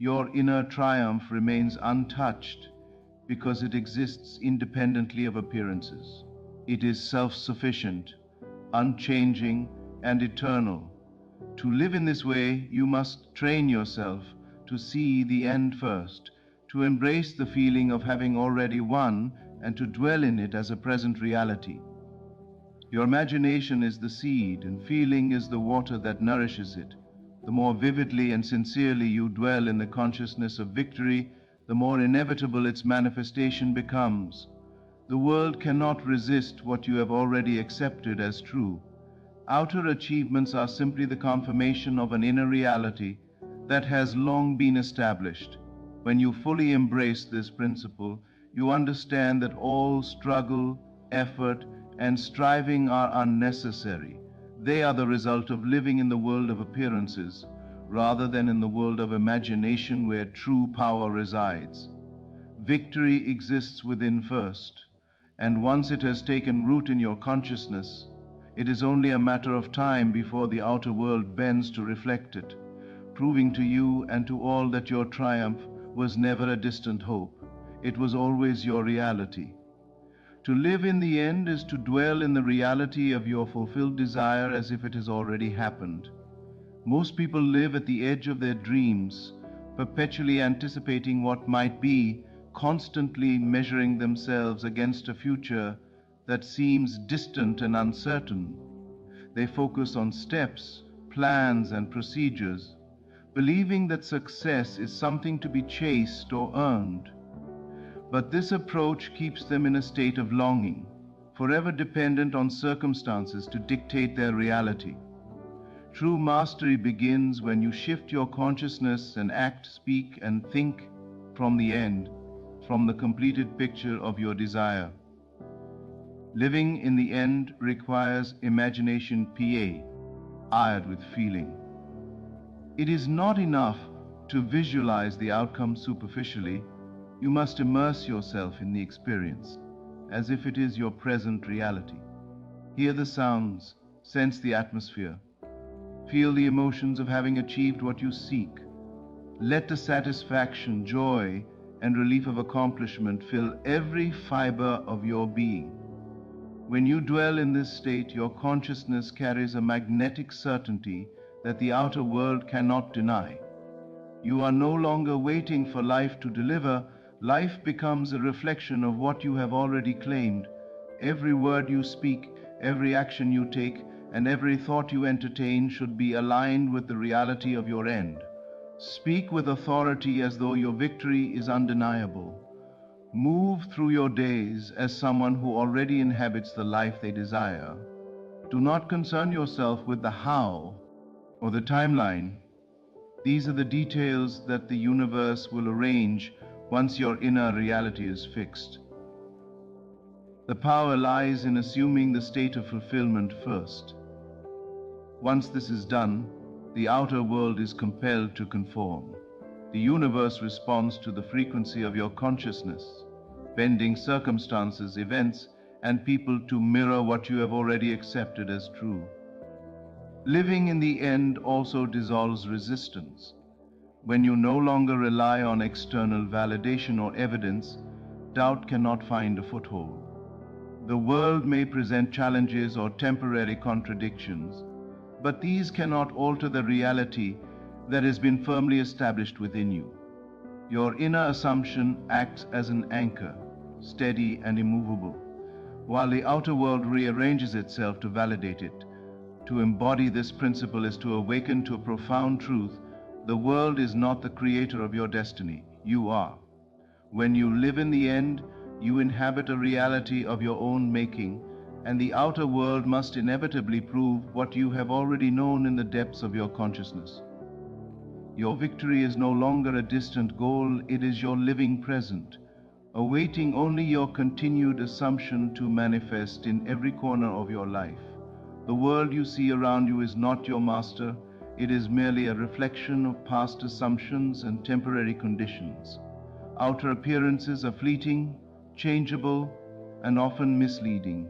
Your inner triumph remains untouched because it exists independently of appearances. It is self-sufficient, unchanging, and eternal. To live in this way, you must train yourself to see the end first, to embrace the feeling of having already won, and to dwell in it as a present reality. Your imagination is the seed, and feeling is the water that nourishes it. The more vividly and sincerely you dwell in the consciousness of victory, the more inevitable its manifestation becomes. The world cannot resist what you have already accepted as true. Outer achievements are simply the confirmation of an inner reality that has long been established. When you fully embrace this principle, you understand that all struggle, effort, and striving are unnecessary. They are the result of living in the world of appearances, rather than in the world of imagination where true power resides. Victory exists within first, and once it has taken root in your consciousness, it is only a matter of time before the outer world bends to reflect it, proving to you and to all that your triumph was never a distant hope. It was always your reality. To live in the end is to dwell in the reality of your fulfilled desire as if it has already happened. Most people live at the edge of their dreams, perpetually anticipating what might be, constantly measuring themselves against a future that seems distant and uncertain. They focus on steps, plans, and procedures, believing that success is something to be chased or earned. But this approach keeps them in a state of longing, forever dependent on circumstances to dictate their reality. True mastery begins when you shift your consciousness and act, speak, and think from the end, from the completed picture of your desire. Living in the end requires imagination fired with feeling. It is not enough to visualize the outcome superficially. You must immerse yourself in the experience, as if it is your present reality. Hear the sounds, sense the atmosphere, feel the emotions of having achieved what you seek. Let the satisfaction, joy, and relief of accomplishment fill every fiber of your being. When you dwell in this state, your consciousness carries a magnetic certainty that the outer world cannot deny. You are no longer waiting for life to deliver. Life becomes a reflection of what you have already claimed. Every word you speak, every action you take, and every thought you entertain should be aligned with the reality of your end. Speak with authority as though your victory is undeniable. Move through your days as someone who already inhabits the life they desire. Do not concern yourself with the how or the timeline. These are the details that the universe will arrange once your inner reality is fixed. The power lies in assuming the state of fulfillment first. Once this is done, the outer world is compelled to conform. The universe responds to the frequency of your consciousness, bending circumstances, events, and people to mirror what you have already accepted as true. Living in the end also dissolves resistance. When you no longer rely on external validation or evidence, doubt cannot find a foothold. The world may present challenges or temporary contradictions, but these cannot alter the reality that has been firmly established within you. Your inner assumption acts as an anchor, steady and immovable, while the outer world rearranges itself to validate it. To embody this principle is to awaken to a profound truth. The world is not the creator of your destiny. You are. When you live in the end, you inhabit a reality of your own making, and the outer world must inevitably prove what you have already known in the depths of your consciousness. Your victory is no longer a distant goal, it is your living present, awaiting only your continued assumption to manifest in every corner of your life. The world you see around you is not your master. It is merely a reflection of past assumptions and temporary conditions. Outer appearances are fleeting, changeable, and often misleading.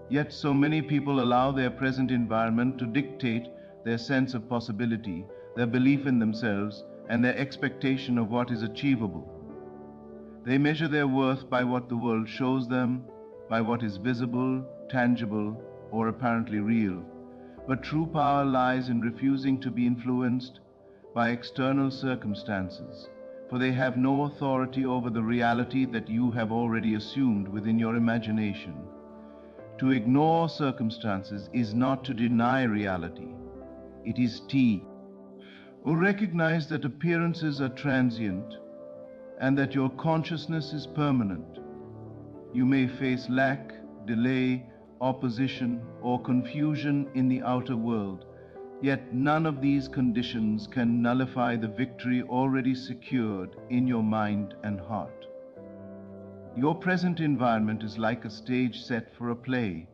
Yet so many people allow their present environment to dictate their sense of possibility, their belief in themselves, and their expectation of what is achievable. They measure their worth by what the world shows them, by what is visible, tangible, or apparently real. But true power lies in refusing to be influenced by external circumstances, for they have no authority over the reality that you have already assumed within your imagination. To ignore circumstances is not to deny reality. It is tea. Or recognize that appearances are transient and that your consciousness is permanent. You may face lack, delay, opposition, or confusion in the outer world, yet none of these conditions can nullify the victory already secured in your mind and heart. Your present environment is like a stage set for a play.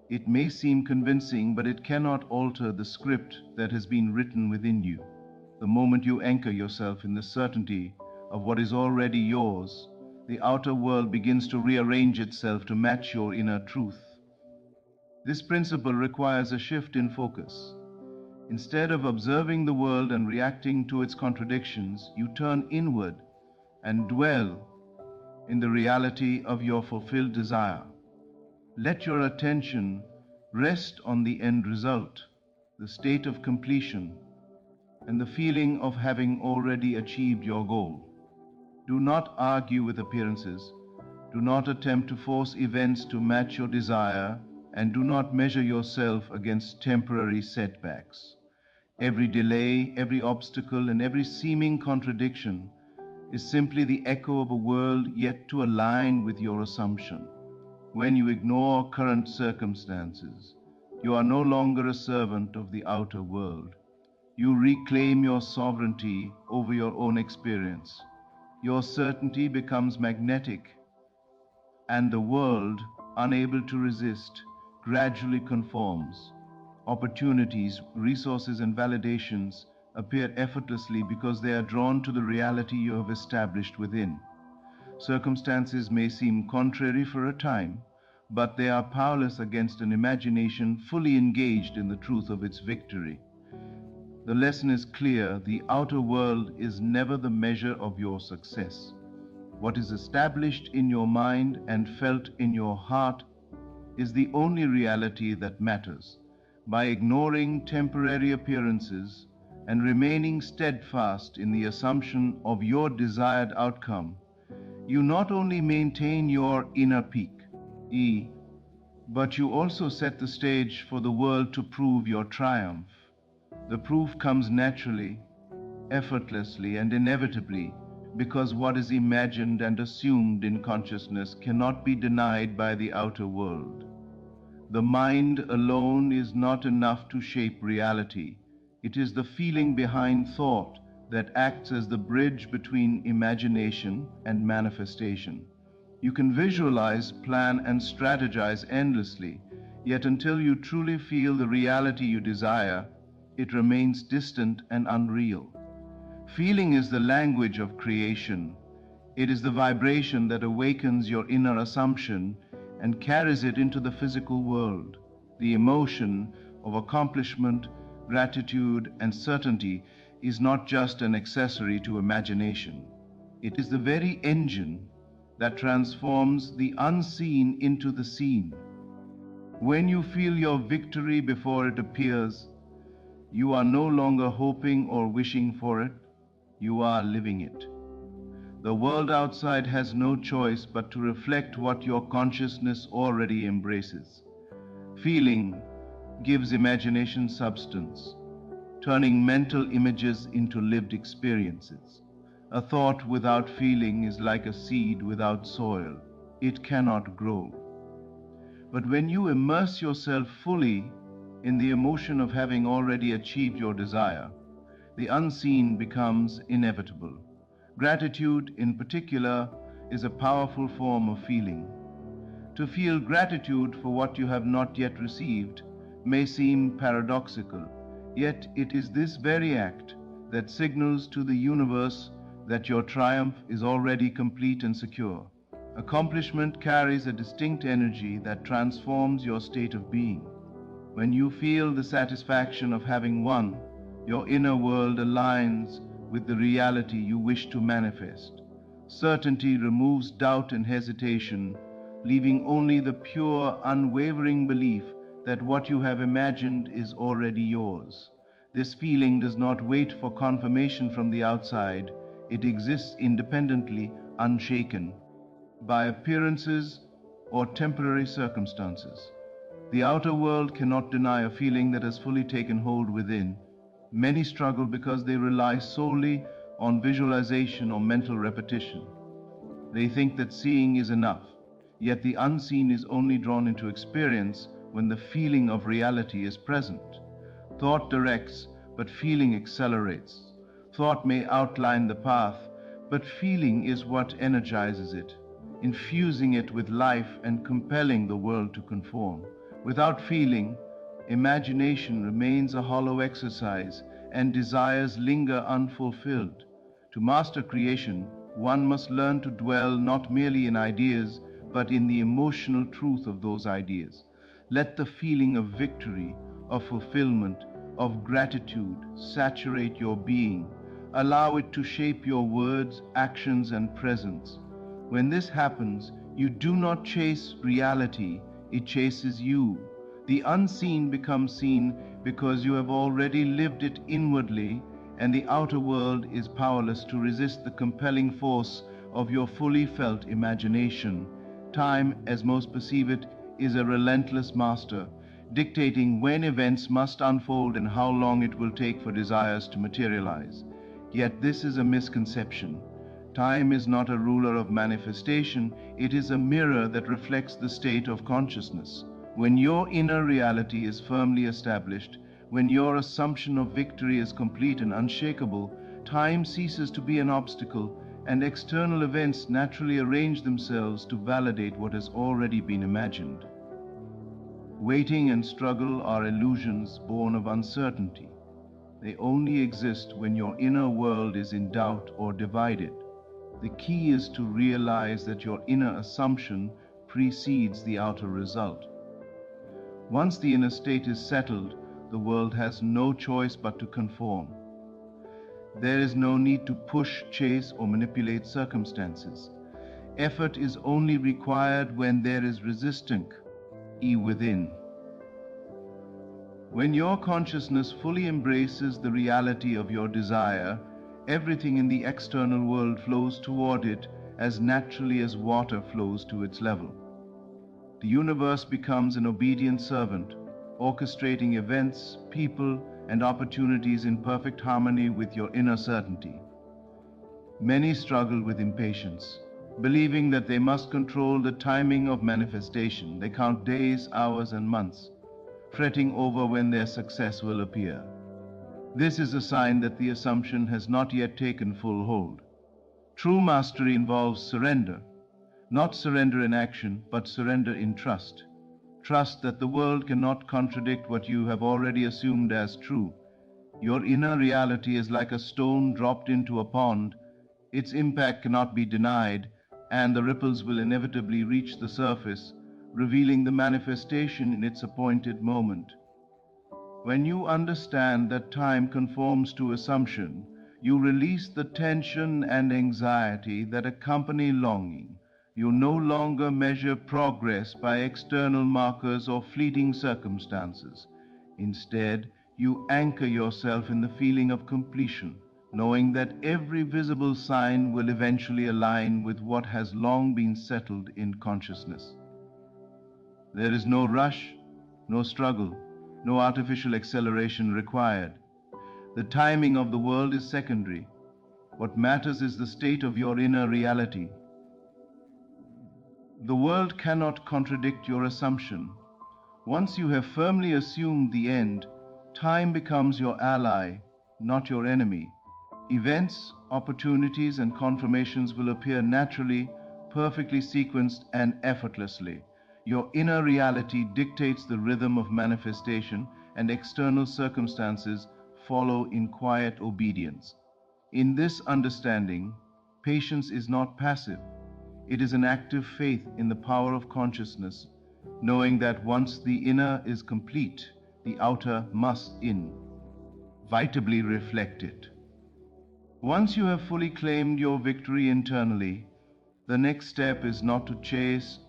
It may seem convincing, but it cannot alter the script that has been written within you. The moment you anchor yourself in the certainty of what is already yours, the outer world begins to rearrange itself to match your inner truth. This principle requires a shift in focus. Instead of observing the world and reacting to its contradictions, you turn inward and dwell in the reality of your fulfilled desire. Let your attention rest on the end result, the state of completion, and the feeling of having already achieved your goal. Do not argue with appearances. Do not attempt to force events to match your desire, and do not measure yourself against temporary setbacks. Every delay, every obstacle, and every seeming contradiction is simply the echo of a world yet to align with your assumption. When you ignore current circumstances, you are no longer a servant of the outer world. You reclaim your sovereignty over your own experience. Your certainty becomes magnetic, and the world, unable to resist, gradually conforms. Opportunities, resources, and validations appear effortlessly because they are drawn to the reality you have established within. Circumstances may seem contrary for a time, but they are powerless against an imagination fully engaged in the truth of its victory. The lesson is clear: the outer world is never the measure of your success. What is established in your mind and felt in your heart is the only reality that matters. By ignoring temporary appearances and remaining steadfast in the assumption of your desired outcome, you not only maintain your inner peak, but you also set the stage for the world to prove your triumph. The proof comes naturally, effortlessly, and inevitably, because what is imagined and assumed in consciousness cannot be denied by the outer world. The mind alone is not enough to shape reality. It is the feeling behind thought that acts as the bridge between imagination and manifestation. You can visualize, plan, and strategize endlessly, yet until you truly feel the reality you desire, it remains distant and unreal. Feeling is the language of creation. It is the vibration that awakens your inner assumption and carries it into the physical world. The emotion of accomplishment, gratitude, and certainty is not just an accessory to imagination. It is the very engine that transforms the unseen into the seen. When you feel your victory before it appears, you are no longer hoping or wishing for it, you are living it. The world outside has no choice but to reflect what your consciousness already embraces. Feeling gives imagination substance, turning mental images into lived experiences. A thought without feeling is like a seed without soil. It cannot grow. But when you immerse yourself fully in the emotion of having already achieved your desire, the unseen becomes inevitable. Gratitude, in particular, is a powerful form of feeling. To feel gratitude for what you have not yet received may seem paradoxical, yet it is this very act that signals to the universe that your triumph is already complete and secure. Accomplishment carries a distinct energy that transforms your state of being. When you feel the satisfaction of having won, your inner world aligns with the reality you wish to manifest. Certainty removes doubt and hesitation, leaving only the pure, unwavering belief that what you have imagined is already yours. This feeling does not wait for confirmation from the outside. It exists independently, unshaken by appearances or temporary circumstances. The outer world cannot deny a feeling that has fully taken hold within. Many struggle because they rely solely on visualization or mental repetition. They think that seeing is enough, yet the unseen is only drawn into experience when the feeling of reality is present. Thought directs, but feeling accelerates. Thought may outline the path, but feeling is what energizes it, infusing it with life and compelling the world to conform. Without feeling, imagination remains a hollow exercise and desires linger unfulfilled. To master creation, one must learn to dwell not merely in ideas, but in the emotional truth of those ideas. Let the feeling of victory, of fulfillment, of gratitude saturate your being. Allow it to shape your words, actions, and presence. When this happens, you do not chase reality, it chases you. The unseen becomes seen because you have already lived it inwardly, and the outer world is powerless to resist the compelling force of your fully felt imagination. Time, as most perceive it, is a relentless master, dictating when events must unfold and how long it will take for desires to materialize. Yet this is a misconception. Time is not a ruler of manifestation, it is a mirror that reflects the state of consciousness. When your inner reality is firmly established, when your assumption of victory is complete and unshakable, time ceases to be an obstacle, and external events naturally arrange themselves to validate what has already been imagined. Waiting and struggle are illusions born of uncertainty. They only exist when your inner world is in doubt or divided. The key is to realize that your inner assumption precedes the outer result. Once the inner state is settled, the world has no choice but to conform. There is no need to push, chase, or manipulate circumstances. Effort is only required when there is resistance within. When your consciousness fully embraces the reality of your desire, everything in the external world flows toward it as naturally as water flows to its level. The universe becomes an obedient servant, orchestrating events, people, and opportunities in perfect harmony with your inner certainty. Many struggle with impatience, believing that they must control the timing of manifestation. They count days, hours, and months, fretting over when their success will appear. This is a sign that the assumption has not yet taken full hold. True mastery involves surrender, not surrender in action, but surrender in trust. Trust that the world cannot contradict what you have already assumed as true. Your inner reality is like a stone dropped into a pond. Its impact cannot be denied, and the ripples will inevitably reach the surface, revealing the manifestation in its appointed moment. When you understand that time conforms to assumption, you release the tension and anxiety that accompany longing. You no longer measure progress by external markers or fleeting circumstances. Instead, you anchor yourself in the feeling of completion, knowing that every visible sign will eventually align with what has long been settled in consciousness. There is no rush, no struggle, no artificial acceleration required. The timing of the world is secondary. What matters is the state of your inner reality. The world cannot contradict your assumption. Once you have firmly assumed the end, time becomes your ally, not your enemy. Events, opportunities, and confirmations will appear naturally, perfectly sequenced, and effortlessly. Your inner reality dictates the rhythm of manifestation, and external circumstances follow in quiet obedience. In this understanding, patience is not passive. It is an active faith in the power of consciousness, knowing that once the inner is complete, the outer must inevitably reflect it. Once you have fully claimed your victory internally, the next step is not to chase,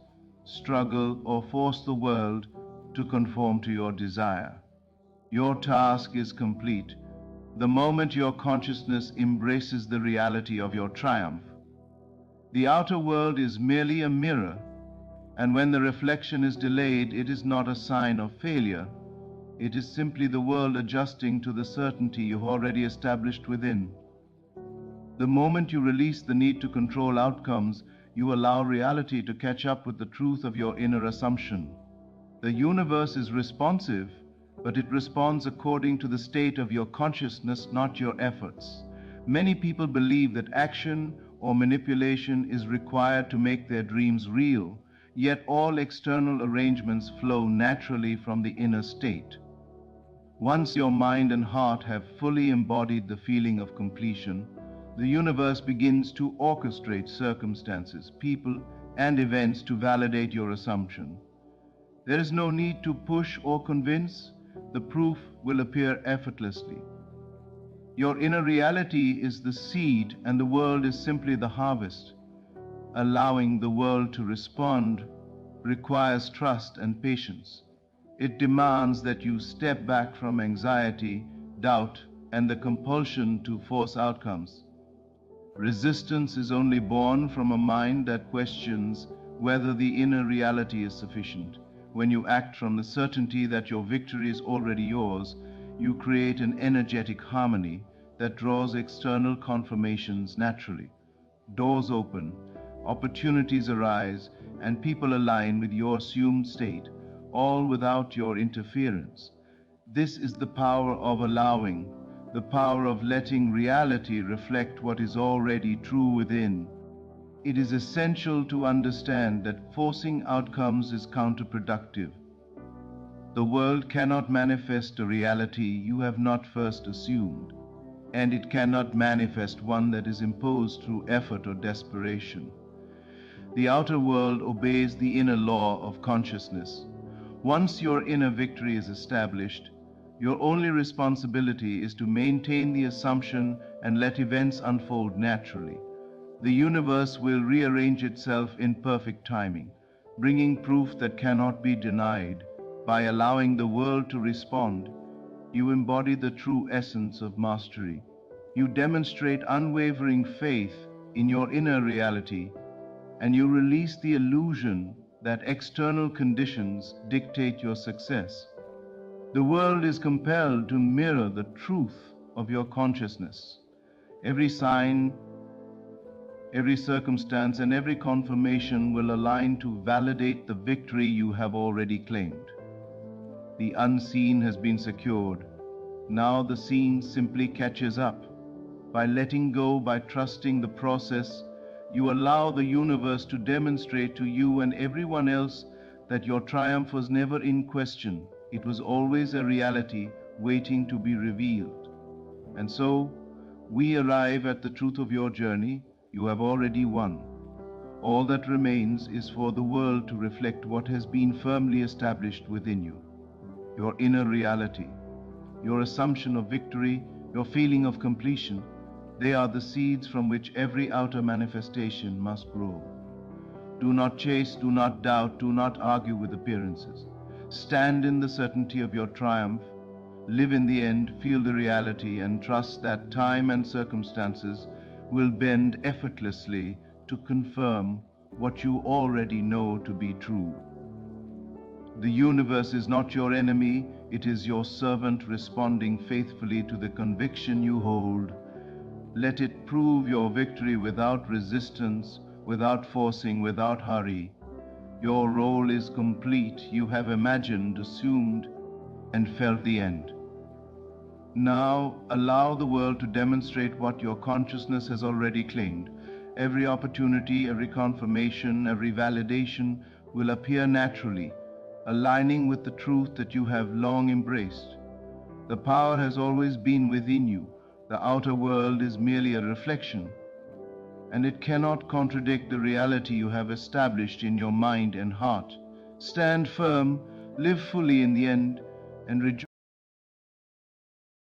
struggle, or force the world to conform to your desire. Your task is complete the moment your consciousness embraces the reality of your triumph. The outer world is merely a mirror, and when the reflection is delayed, it is not a sign of failure. It is simply the world adjusting to the certainty you've already established within. The moment you release the need to control outcomes, you allow reality to catch up with the truth of your inner assumption. The universe is responsive, but it responds according to the state of your consciousness, not your efforts. Many people believe that action or manipulation is required to make their dreams real, yet all external arrangements flow naturally from the inner state. Once your mind and heart have fully embodied the feeling of completion, the universe begins to orchestrate circumstances, people, and events to validate your assumption. There is no need to push or convince, the proof will appear effortlessly. Your inner reality is the seed, and the world is simply the harvest. Allowing the world to respond requires trust and patience. It demands that you step back from anxiety, doubt, and the compulsion to force outcomes. Resistance is only born from a mind that questions whether the inner reality is sufficient. When you act from the certainty that your victory is already yours, you create an energetic harmony that draws external confirmations naturally. Doors open, opportunities arise, and people align with your assumed state, all without your interference. This is the power of allowing, the power of letting reality reflect what is already true within. It is essential to understand that forcing outcomes is counterproductive. The world cannot manifest a reality you have not first assumed, and it cannot manifest one that is imposed through effort or desperation. The outer world obeys the inner law of consciousness. Once your inner victory is established, your only responsibility is to maintain the assumption and let events unfold naturally. The universe will rearrange itself in perfect timing, bringing proof that cannot be denied. By allowing the world to respond, you embody the true essence of mastery. You demonstrate unwavering faith in your inner reality, and you release the illusion that external conditions dictate your success. The world is compelled to mirror the truth of your consciousness. Every sign, every circumstance, and every confirmation will align to validate the victory you have already claimed. The unseen has been secured. Now the seen simply catches up. By letting go, by trusting the process, you allow the universe to demonstrate to you and everyone else that your triumph was never in question. It was always a reality waiting to be revealed. And so, we arrive at the truth of your journey. You have already won. All that remains is for the world to reflect what has been firmly established within you. Your inner reality, your assumption of victory, your feeling of completion, they are the seeds from which every outer manifestation must grow. Do not chase, do not doubt, do not argue with appearances. Stand in the certainty of your triumph, live in the end, feel the reality, and trust that time and circumstances will bend effortlessly to confirm what you already know to be true. The universe is not your enemy, it is your servant responding faithfully to the conviction you hold. Let it prove your victory without resistance, without forcing, without hurry. Your role is complete. You have imagined, assumed, and felt the end. Now, allow the world to demonstrate what your consciousness has already claimed. Every opportunity, every confirmation, every validation will appear naturally, aligning with the truth that you have long embraced. The power has always been within you. The outer world is merely a reflection, and it cannot contradict the reality you have established in your mind and heart. Stand firm, live fully in the end, and rejoice.